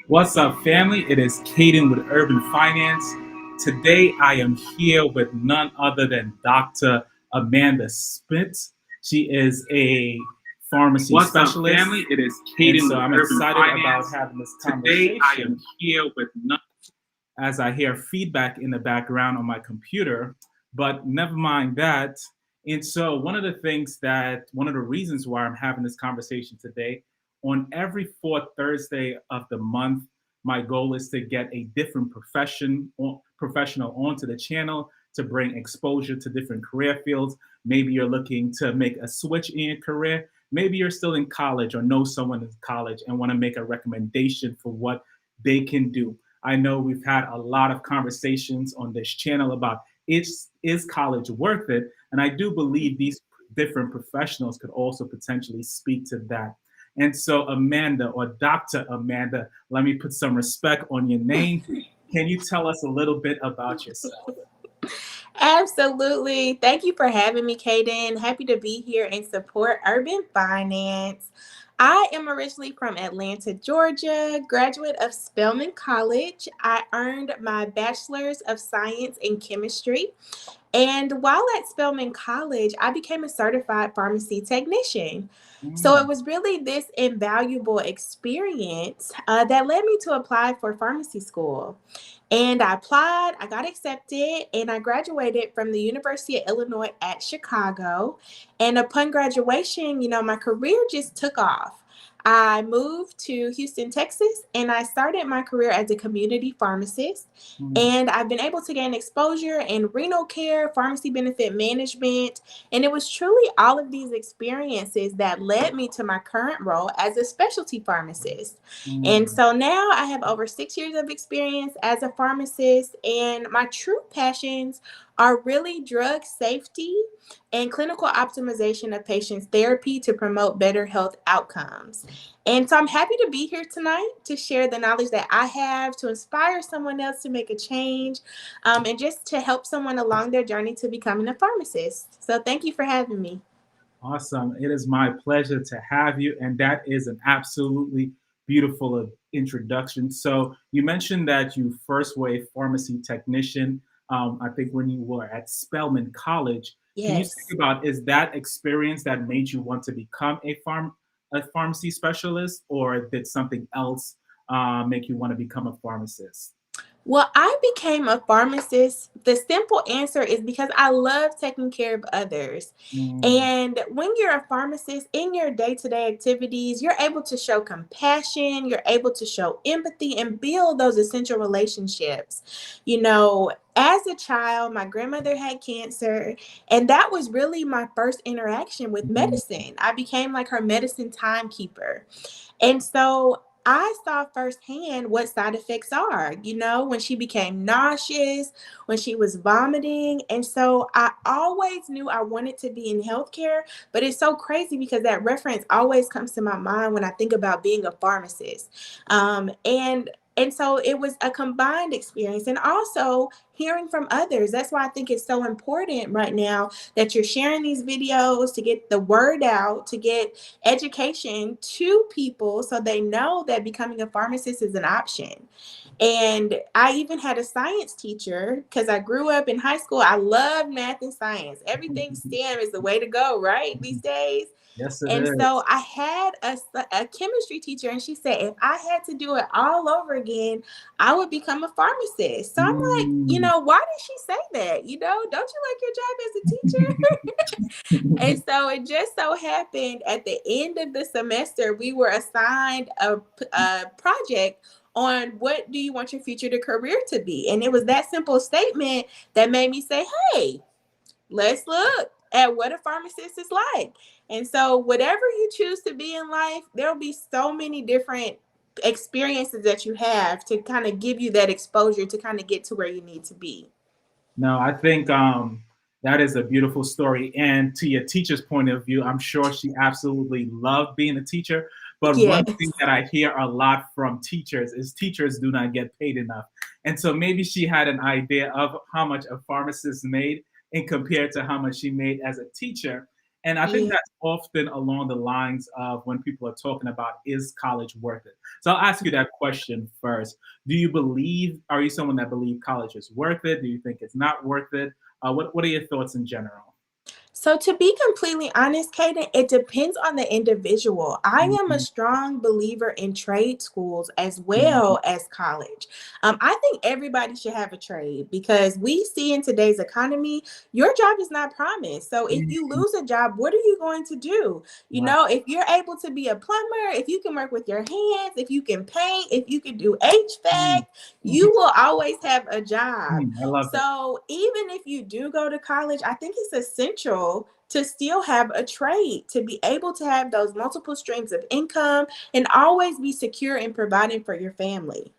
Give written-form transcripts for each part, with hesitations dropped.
What's up, family? It is Kaden with Urban Finance. Today, I am here with none other than Dr. Amanda Spitz. She is a pharmacy What's up, specialist, family? It is and Kaden so with I'm Urban excited about Finance. having this Today, I am conversation here with as I hear feedback in the background on my computer. But never mind that. And so, one of the reasons why I'm having this conversation today, on every fourth Thursday of the month, my goal is to get a different professional onto the channel to bring exposure to different career fields. Maybe you're looking to make a switch in your career. Maybe you're still in college or know someone in college and want to make a recommendation for what they can do. I know we've had a lot of conversations on this channel about is college worth it? And I do believe these different professionals could also potentially speak to that. And so, Amanda or Dr. Amanda, let me put some respect on your name. Can you tell us a little bit about yourself? Absolutely. Thank you for having me, Kaden. Happy to be here and support Urban Finance. I am originally from Atlanta, Georgia, graduate of Spelman College. I earned my Bachelor's of Science in Chemistry. And while at Spelman College, I became a certified pharmacy technician. So it Mm, was really this invaluable experience that led me to apply for pharmacy school. And I applied, I got accepted, and I graduated from the University of Illinois at Chicago. And upon graduation, my career just took off. I moved to Houston, Texas, and I started my career as a community pharmacist. mm. And I've been able to gain exposure in renal care, pharmacy benefit management, and it was truly all of these experiences that led me to my current role as a specialty pharmacist. And Mm. so now I have over 6 years of experience as a pharmacist, and my true passions are really drug safety and clinical optimization of patients' therapy to promote better health outcomes. And so I'm happy to be here tonight to share the knowledge that I have to inspire someone else to make a change and just to help someone along their journey to becoming a pharmacist. So thank you for having me. Awesome. It is my pleasure to have you. And that is an absolutely beautiful introduction. So, you mentioned that you first were a pharmacy technician, I think when you were at Spelman College. Can you speak Yes. about is that experience that made you want to become a pharmacy specialist, or did something else make you want to become a pharmacist? Well, I became a pharmacist. The simple answer is because I love taking care of others. Mm, And when you're a pharmacist in your day to day activities, you're able to show compassion, you're able to show empathy and build those essential relationships. As a child, my grandmother had cancer, and that was really my first interaction with mm, medicine. I became like her medicine timekeeper. And so I saw firsthand what side effects are, when she became nauseous, when she was vomiting. And so I always knew I wanted to be in healthcare, but it's so crazy because that reference always comes to my mind when I think about being a pharmacist. And so it was a combined experience and also hearing from others. That's why I think it's so important right now that you're sharing these videos to get the word out, to get education to people so they know that becoming a pharmacist is an option. And I even had a science teacher because I grew up in high school. I love math and science. Everything mm. STEM is the way to go, right? These days. Yes, it And so is. I had a chemistry teacher, and she said, if I had to do it all over again, I would become a pharmacist. So I'm like, Mm. why did she say that? Don't you like your job as a teacher? And so it just so happened at the end of the semester, we were assigned a project on what do you want your future to career to be. And it was that simple statement that made me say, hey, let's look at what a pharmacist is like. And so, whatever you choose to be in life, there'll be so many different experiences that you have to kind of give you that exposure to kind of get to where you need to be. No, I think that is a beautiful story. And to your teacher's point of view, I'm sure she absolutely loved being a teacher. But one thing Yes. that I hear a lot from teachers is teachers do not get paid enough. And so maybe she had an idea of how much a pharmacist made and compared to how much she made as a teacher. And I think Yeah. that's often along the lines of when people are talking about, is college worth it? So I'll ask you that question first. Are you someone that believes college is worth it? Do you think it's not worth it? What are your thoughts in general? So to be completely honest, Kaden, it depends on the individual. I am a Mhm, strong believer in trade schools as mhm, well as college. I think everybody should have a trade because we see in today's economy, your job is not promised. So if you mhm. lose a job, what are you going to do? You Right. know, if you're able to be a plumber, if you can work with your hands, if you can paint, if you can do HVAC, Mm. you will always have a job. I love it. So even if you do go to college, I think it's essential to still have a trade, to be able to have those multiple streams of income and always be secure in providing for your family.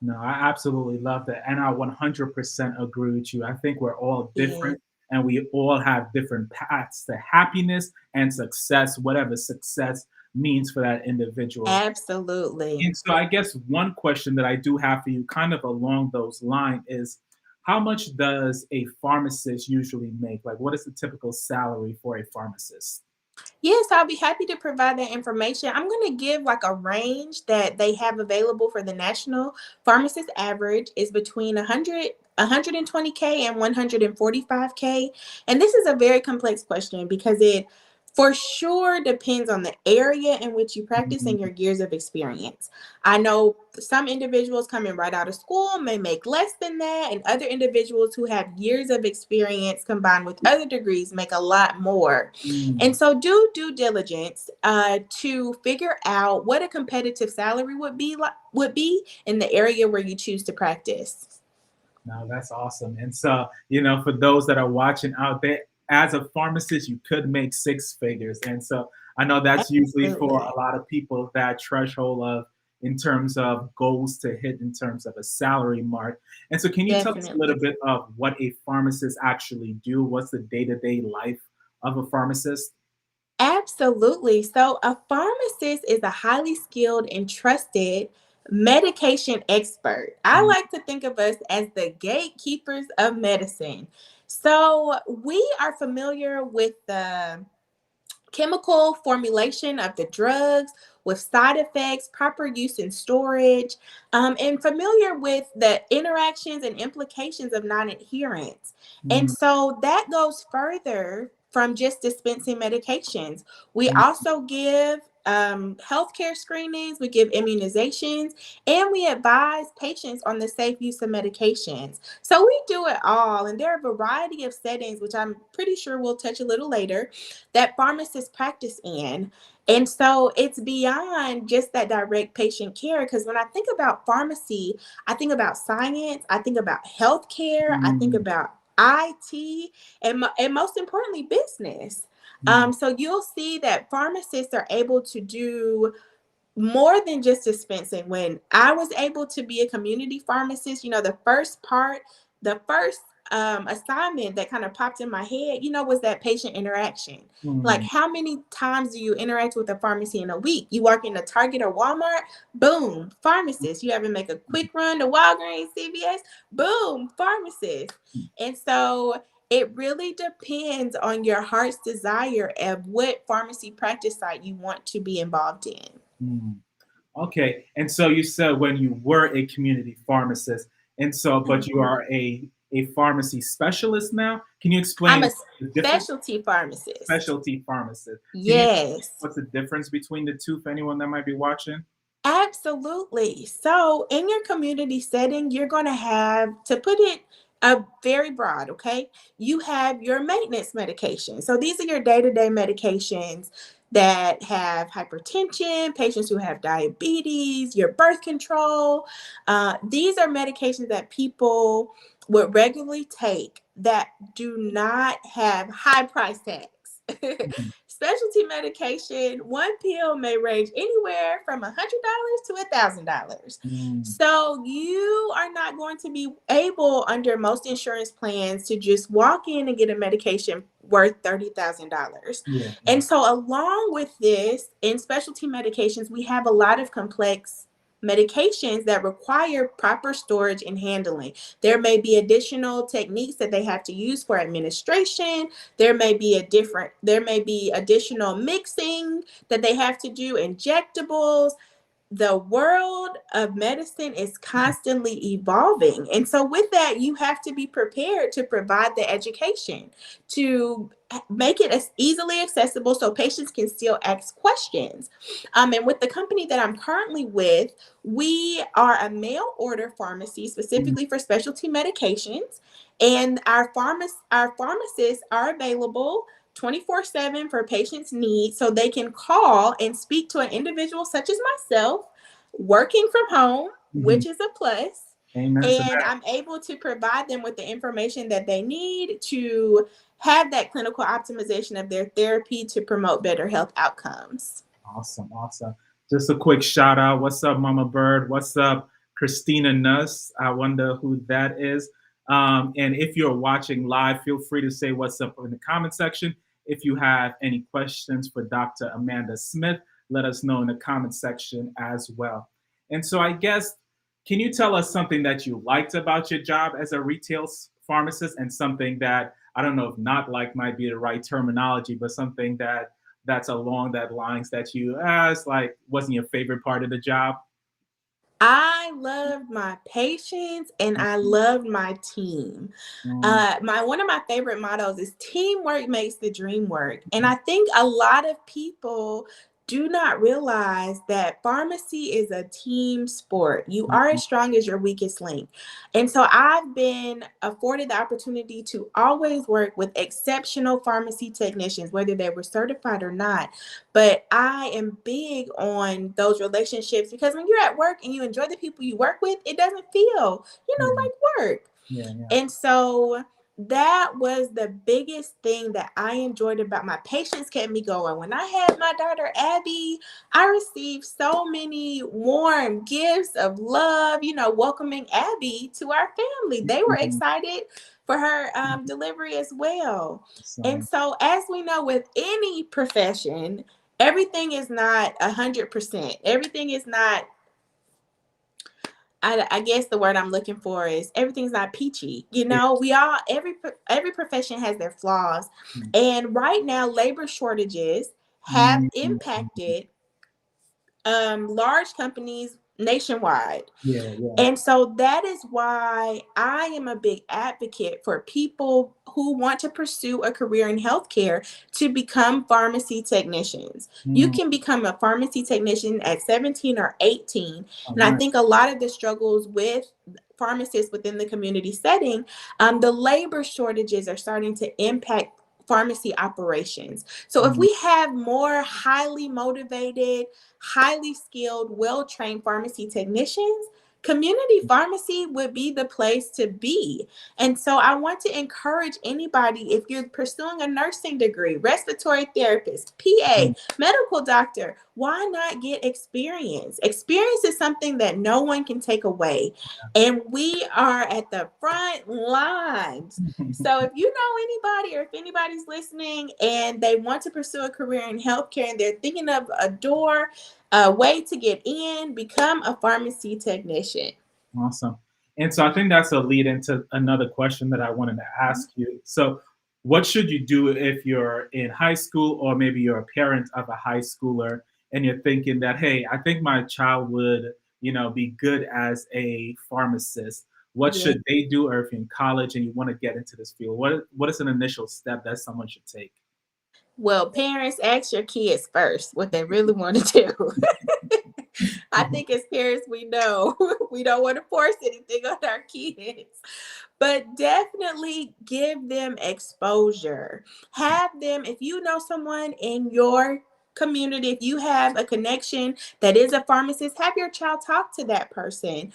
No, I absolutely love that. And I 100% agree with you. I think we're all Yeah, different and we all have different paths to happiness and success, whatever success means for that individual. absolutely. And so I guess one question that I do have for you, kind of along those lines, is how much does a pharmacist usually make? Like, what is the typical salary for a pharmacist? Yes, I'll be happy to provide that information. I'm going to give like a range that they have available for the national pharmacist average is between 120K and 145K. And this is a very complex question because it for sure depends on the area in which you practice and Mhm, your years of experience. I know some individuals coming right out of school may make less than that, and other individuals who have years of experience combined with other degrees make a lot more. And mm. so do due diligence to figure out what a competitive salary would be in the area where you choose to practice. No, that's awesome. And so, for those that are watching out there, as a pharmacist, you could make six figures. And so I know that's usually for Absolutely. a lot of people that threshold of in terms of goals to hit in terms of a salary mark. And so can you tell us a Definitely. little bit of what a pharmacist actually do? What's the day-to-day life of a pharmacist? Absolutely. So, a pharmacist is a highly skilled and trusted medication expert. I Mm, like to think of us as the gatekeepers of medicine. So, we are familiar with the chemical formulation of the drugs with side effects, proper use and storage, and familiar with the interactions and implications of non adherence. And mm, so that goes further from just dispensing medications. We mm, also give healthcare screenings, we give immunizations, and we advise patients on the safe use of medications. So we do it all. And there are a variety of settings, which I'm pretty sure we'll touch a little later, that pharmacists practice in. And so it's beyond just that direct patient care. Because when I think about pharmacy, I think about science, I think about healthcare, I think mm, about IT, and most importantly, business. mm, So you'll see that pharmacists are able to do more than just dispensing. When I was able to be a community pharmacist, the first assignment that kind of popped in my head, was that patient interaction. Like, mm. how many times do you interact with a pharmacy in a week? You work in a Target or Walmart, boom, pharmacist. You ever make a quick run to Walgreens, CVS, boom, pharmacist. And so it really depends on your heart's desire of what pharmacy practice site you want to be involved in. Mm. Okay. And so you said when you were a community pharmacist, and so, but you Mhm. are a pharmacy specialist now. Can you I'm explain a the difference? specialty pharmacist. Specialty pharmacist. Can you explain Yes, what's the difference between the two for anyone that might be watching? absolutely. So, in your community setting, you're going to have to put it very broad, okay? You have your maintenance medication. So, these are your day to day medications that have hypertension, patients who have diabetes, your birth control. These are medications that people would regularly take that do not have high price tags. Mhm. Specialty medication, one pill may range anywhere from $100 to $1,000. Mm. So you are not going to be able, under most insurance plans, to just walk in and get a medication worth $30,000. Yeah, And right. so, along with this, in specialty medications, we have a lot of complex. medications that require proper storage and handling. There may be additional techniques that they have to use for administration. There may be additional mixing that they have to do, injectables. The world of medicine is constantly evolving. And so, with that, you have to be prepared to provide the education to make it as easily accessible so patients can still ask questions. And with the company that I'm currently with, we are a mail order pharmacy Mhm. specifically for specialty medications. And our pharmacists are available 24/7 for patients' needs, so they can call and speak to an individual such as myself working from home, Mhm. which is a plus. Amen to And that. I'm able to provide them with the information that they need to have that clinical optimization of their therapy to promote better health outcomes. Awesome, awesome. Just a quick shout out. What's up, Mama Bird? What's up, Christina Nuss? I wonder who that is. And if you're watching live, feel free to say what's up in the comment section. If you have any questions for Dr. Amanda Smith, let us know in the comment section as well. And so, I guess, can you tell us something that you liked about your job as a retail pharmacist, and something that, I don't know if not like might be the right terminology, but something that's along that lines that you it's like wasn't your favorite part of the job? I loved my patients and I Mhm. loved my team. Mm, My one of my favorite mottos is teamwork makes the dream work. And mhm, I think a lot of people do not realize that pharmacy is a team sport. You are mhm, as strong as your weakest link. And so I've been afforded the opportunity to always work with exceptional pharmacy technicians, whether they were certified or not. But I am big on those relationships because when you're at work and you enjoy the people you work with, it doesn't feel, yeah, like work. yeah, yeah. And so that was the biggest thing that I enjoyed about my patients kept me going. When I had my daughter Abby, I received so many warm gifts of love, welcoming Abby to our family. They were Mhm. excited for her delivery as well. And Awesome. so, as we know, with any profession, everything is not 100%. Everything is not, I guess the word I'm looking for is everything's not peachy. Yeah. We all every profession has their flaws, and right now labor shortages have Mhm. impacted large companies nationwide. Yeah, yeah. And so that is why I am a big advocate for people who want to pursue a career in healthcare to become pharmacy technicians. You Mm. can become a pharmacy technician at 17 or 18. Oh, And I nice. think a lot of the struggles with pharmacists within the community setting, the labor shortages are starting to impact pharmacy operations. So if Mm. we have more highly motivated, highly skilled, well trained pharmacy technicians, community pharmacy would be the place to be. And so I want to encourage anybody, if you're pursuing a nursing degree, respiratory therapist, PA, Mm. medical doctor, why not get experience? Experience is something that no one can take away. And we are at the front lines. So if you know anybody, or if anybody's listening and they want to pursue a career in healthcare and they're thinking of a way to get in, become a pharmacy technician. Awesome. And so I think that's a lead into another question that I wanted to ask you. So, what should you do if you're in high school, or maybe you're a parent of a high schooler and you're thinking that, hey, I think my child would, be good as a pharmacist? What Yeah. should they do? Or if you're in college and you want to get into this field, what is an initial step that someone should take? Well, parents, ask your kids first what they really want to do. I think as parents, we know we don't want to force anything on our kids, but definitely give them exposure. Have them, if you know someone in your community, if you have a connection that is a pharmacist, have your child talk to that person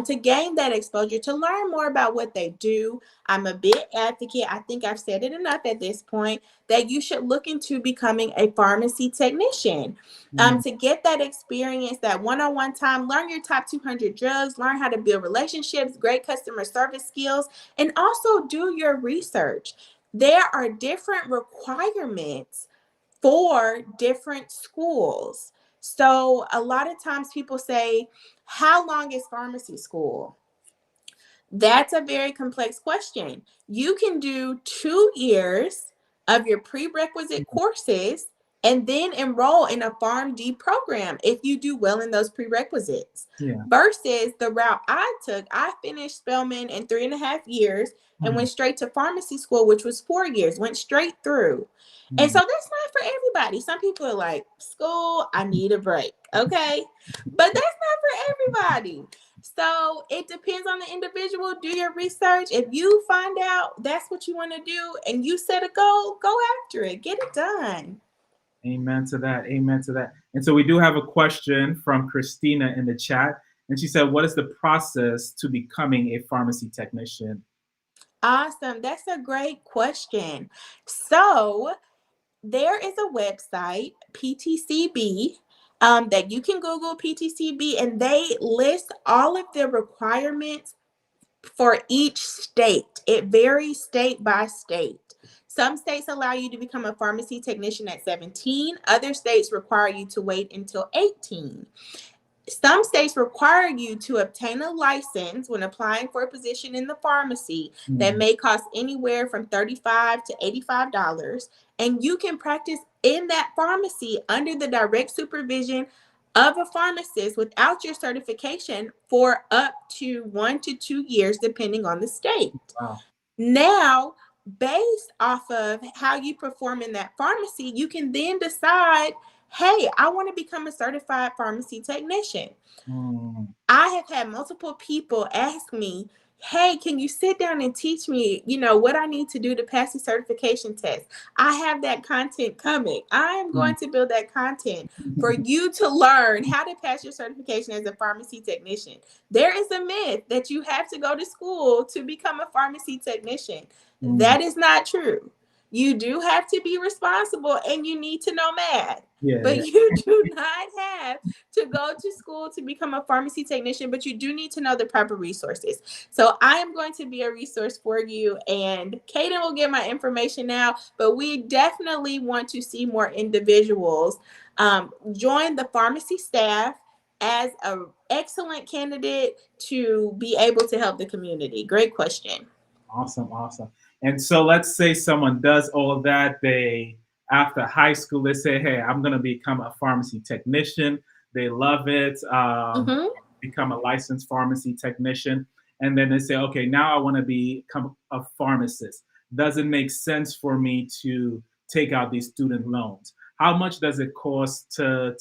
to gain that exposure, to learn more about what they do. I'm a big advocate. I think I've said it enough at this point that you should look into becoming a pharmacy technician Mm, to get that experience, that one-on-one time. Learn your top 200 drugs, learn how to build relationships, great customer service skills, and also do your research. There are different requirements for different schools. So a lot of times people say, how long is pharmacy school? That's a very complex question. You can do 2 years of your prerequisite courses and then enroll in a PharmD program if you do well in those prerequisites. Yeah. Versus the route I took, I finished Spelman in 3.5 years and went straight to pharmacy school, which was 4 years, went straight through. And so Mm. that's not for everybody. Some people are like, school, I need a break. Okay. But that's not for everybody. So it depends on the individual. Do your research. If you find out that's what you want to do and you set a goal, go after it. Get it done. Amen to that. Amen to that. And so we do have a question from Christina in the chat. And she said, what is the process to becoming a pharmacy technician? Awesome. That's a great question. So there is a website, PTCB, that you can Google PTCB, and they list all of the requirements for each state. It varies state by state. Some states allow you to become a pharmacy technician at 17. Other states require you to wait until 18. Some states require you to obtain a license when applying for a position in the pharmacy that may cost anywhere from $35 to $85. And you can practice in that pharmacy under the direct supervision of a pharmacist without your certification for up to 1 to 2 years, depending on the state. Wow. Now, based off of how you perform in that pharmacy, you can then decide, hey, I want to become a certified pharmacy technician. I have had multiple people ask me, hey, can you sit down and teach me, what I need to do to pass the certification test? I have that content coming. I am going to build that content for you to learn how to pass your certification as a pharmacy technician. There is a myth that you have to go to school to become a pharmacy technician. That is not true. You do have to be responsible and you need to know math. But you do not have to go to school to become a pharmacy technician, but you do need to know the proper resources. So I am going to be a resource for you, and Kaden will get my information now, but we definitely want to see more individuals join the pharmacy staff as an excellent candidate to be able to help the community. Great question. Awesome, awesome. And so let's say someone does all of that. They, after high school, they say, hey, I'm going to become a pharmacy technician. They love it, become a licensed pharmacy technician. And then they say, okay, now I want to become a pharmacist. Does it make sense for me to take out these student loans? How much does it cost to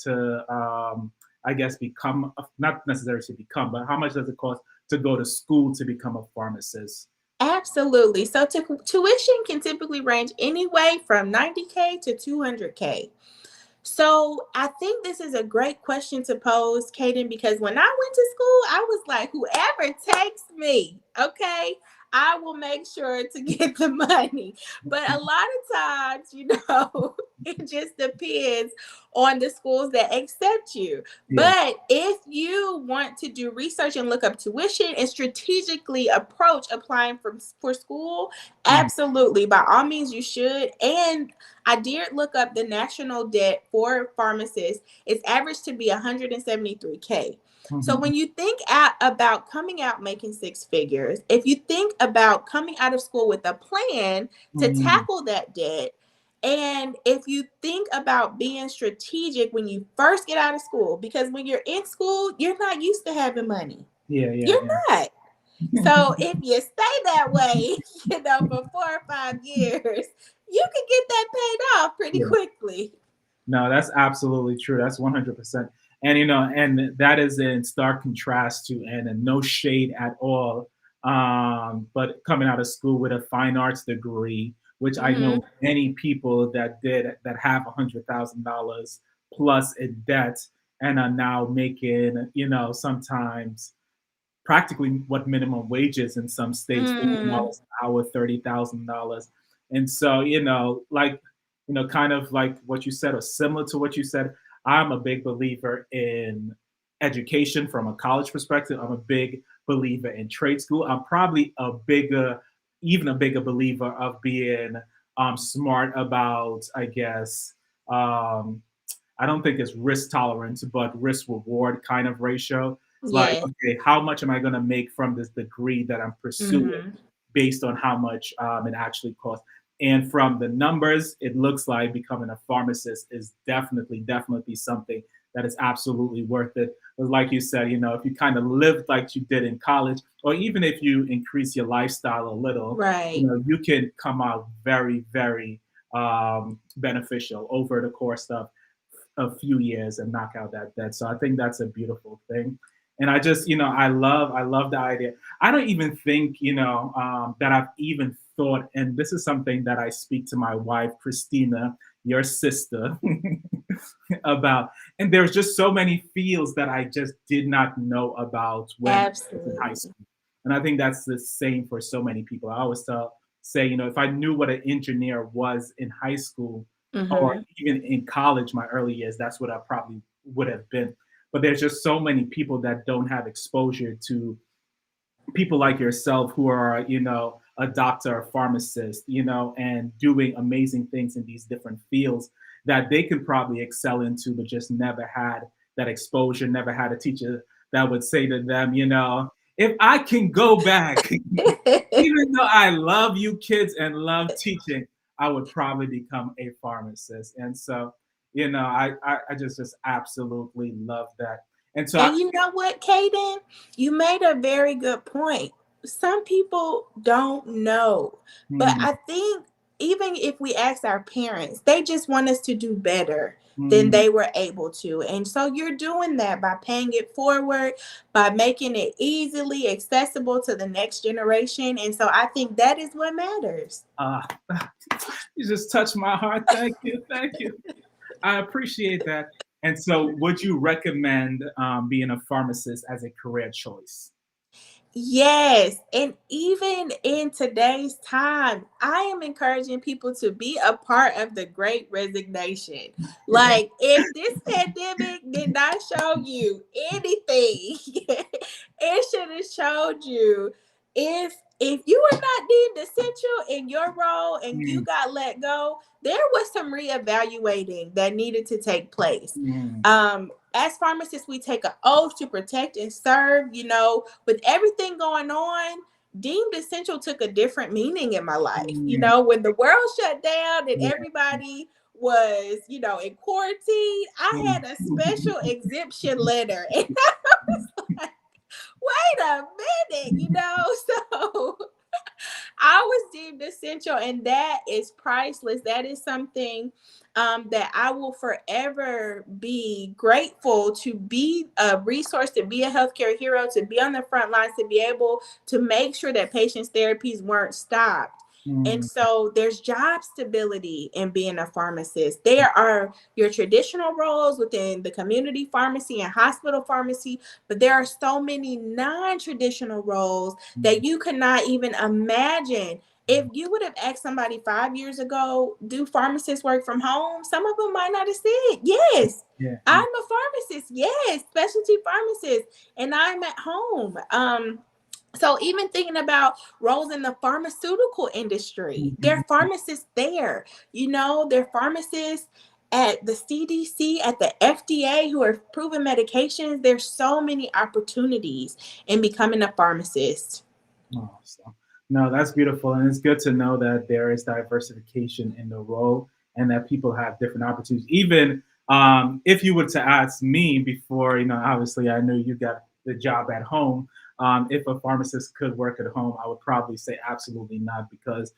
I guess, become, not necessarily to become, but how much does it cost to go to school to become a pharmacist? Absolutely. So tuition can typically range anyway from $90K to $200K. So I think this is a great question to pose, Kaden, because when I went to school, I was like, whoever takes me, okay, I will make sure to get the money. But a lot of times, it just depends on the schools that accept you. Yeah. But if you want to do research and look up tuition and strategically approach applying for school, absolutely, by all means you should. And I did look up the national debt for pharmacists. It's averaged to be $173K. So when you think about coming out making six figures, if you think about coming out of school with a plan to tackle that debt, and if you think about being strategic when you first get out of school, because when you're in school, you're not used to having money. You're not. So if you stay that way, for 4 or 5 years, you can get that paid off pretty quickly. No, that's absolutely true. That's 100%. And, and that is in stark contrast to, and no shade at all, but coming out of school with a fine arts degree, which I know many people that have $100,000 plus in debt and are now making, sometimes practically what minimum wages in some states, $50 an hour, $30,000. And so, kind of like what you said, or similar to what you said, I'm a big believer in education from a college perspective. I'm a big believer in trade school. I'm probably even a bigger believer of being smart about, I guess, I don't think it's risk tolerance, but risk reward kind of ratio. It's like, Yes. okay, how much am I going to make from this degree that I'm pursuing Mhm. based on how much it actually costs? And from the numbers, it looks like becoming a pharmacist is definitely something that is absolutely worth it. But like you said, if you kind of lived like you did in college, or even if you increase your lifestyle a little, Right. you can come out very beneficial over the course of a few years and knock out that debt. So I think that's a beautiful thing. And I just, I love the idea. I don't even think, that I've even thought, and this is something that I speak to my wife, Christina, your sister, about. And there's just so many fields that I just did not know about when I was in high Absolutely. school. And I think that's the same for so many people. I always say, if I knew what an engineer was in high school, or Mhm. even in college, my early years, that's what I probably would have been. But there's just so many people that don't have exposure to people like yourself who are, a doctor, a pharmacist, and doing amazing things in these different fields that they could probably excel into, but just never had that exposure, never had a teacher that would say to them, if I can go back, even though I love you kids and love teaching, I would probably become a pharmacist. And so, I just absolutely love that. And so, And you know what, Kaden? You made a very good point. Some people don't know, but mm, I think even if we ask our parents, they just want us to do better than mm, they were able to. And so you're doing that by paying it forward, by making it easily accessible to the next generation. And so I think that is what matters. uh, you just touched my heart. Thank you. Thank you. I appreciate that. And so, would you recommend being a pharmacist as a career choice? Yes, and even in today's time, I am encouraging people to be a part of the great resignation. Like, if this pandemic did not show you anything, it should have showed you if you were not deemed essential in your role and you Mm, got let go, there was some reevaluating that needed to take place. mm, As pharmacists, we take an oath to protect and serve. With everything going on, deemed essential took a different meaning in my life. mm, When the world shut down and yeah, everybody was, in quarantine, I mm, had a special exemption letter. And I was like, wait a minute, So I was deemed essential, and that is priceless. That is something that I will forever be grateful to be a resource, to be a healthcare hero, to be on the front lines, to be able to make sure that patients' therapies weren't stopped. And mm, so there's job stability in being a pharmacist. There are your traditional roles within the community pharmacy and hospital pharmacy, but there are so many non-traditional roles mm, that you could not even imagine. If you would have asked somebody 5 years ago, do pharmacists work from home? Some of them might not have said, yes, yeah, I'm a pharmacist. Yes, specialty pharmacist, and I'm at home. So even thinking about roles in the pharmaceutical industry, there mhm, are pharmacists there. There are pharmacists at the CDC, at the FDA who are proven medications. There's so many opportunities in becoming a pharmacist. oh, so, no, that's beautiful, and it's good to know that there is diversification in the role, and that people have different opportunities. Even if you were to ask me before, obviously I knew you got the job at home. If a pharmacist could work at home, I would probably say absolutely not, because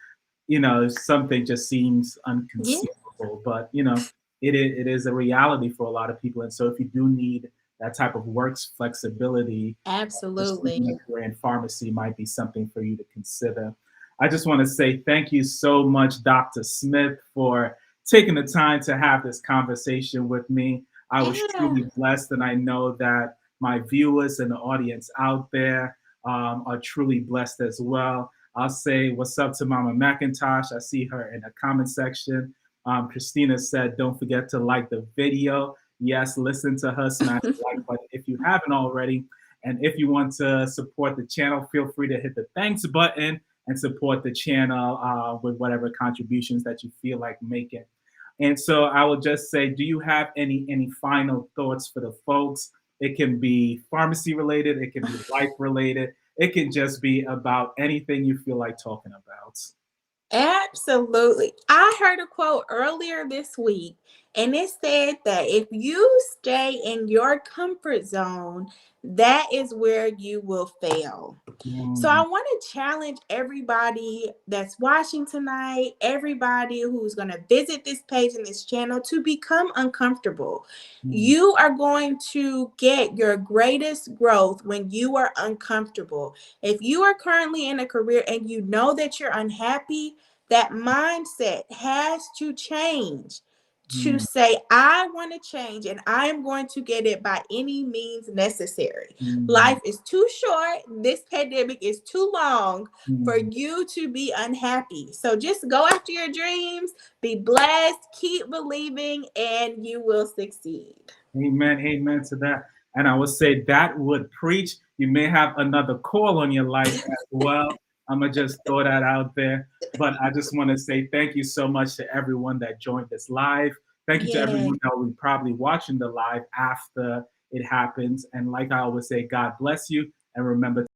something just seems Yeah, unconceivable. But it is a reality for a lot of people, and so if you do need that type of works flexibility, absolutely. pursuing a career in pharmacy might be something for you to consider. I just want to say thank you so much, Dr. Smith, for taking the time to have this conversation with me. I was Yeah. truly blessed, and I know that my viewers and the audience out there are truly blessed as well. I'll say what's up to Mama McIntosh. I see her in the comment section. Christina said, don't forget to like the video. Yes, listen to her, smash the like button if you haven't already. And if you want to support the channel, feel free to hit the thanks button and support the channel with whatever contributions that you feel like making. And so I would just say, do you have any final thoughts for the folks? It can be pharmacy related, it can be life related, it can just be about anything you feel like talking about. Absolutely. I heard a quote earlier this week, and it said that if you stay in your comfort zone, that is where you will fail. So I Mm, want to challenge everybody that's watching tonight, everybody who's going to visit this page and this channel to become uncomfortable. mm, You are going to get your greatest growth when you are uncomfortable. If you are currently in a career and you know that you're unhappy, that mindset has to change to mm, say, I want to change and I am going to get it by any means necessary. mm, Life is too short. This pandemic is too long for mm. you to be unhappy. So just go after your dreams, be blessed, keep believing, and you will succeed. Amen. Amen to that. And I would say that would preach. You may have another call on your life as well. I'm going to just throw that out there. But I just want to say thank you so much to everyone that joined this live. Thank you to Yay. everyone that will be probably watching the live after it happens. And like I always say, God bless you. And remember,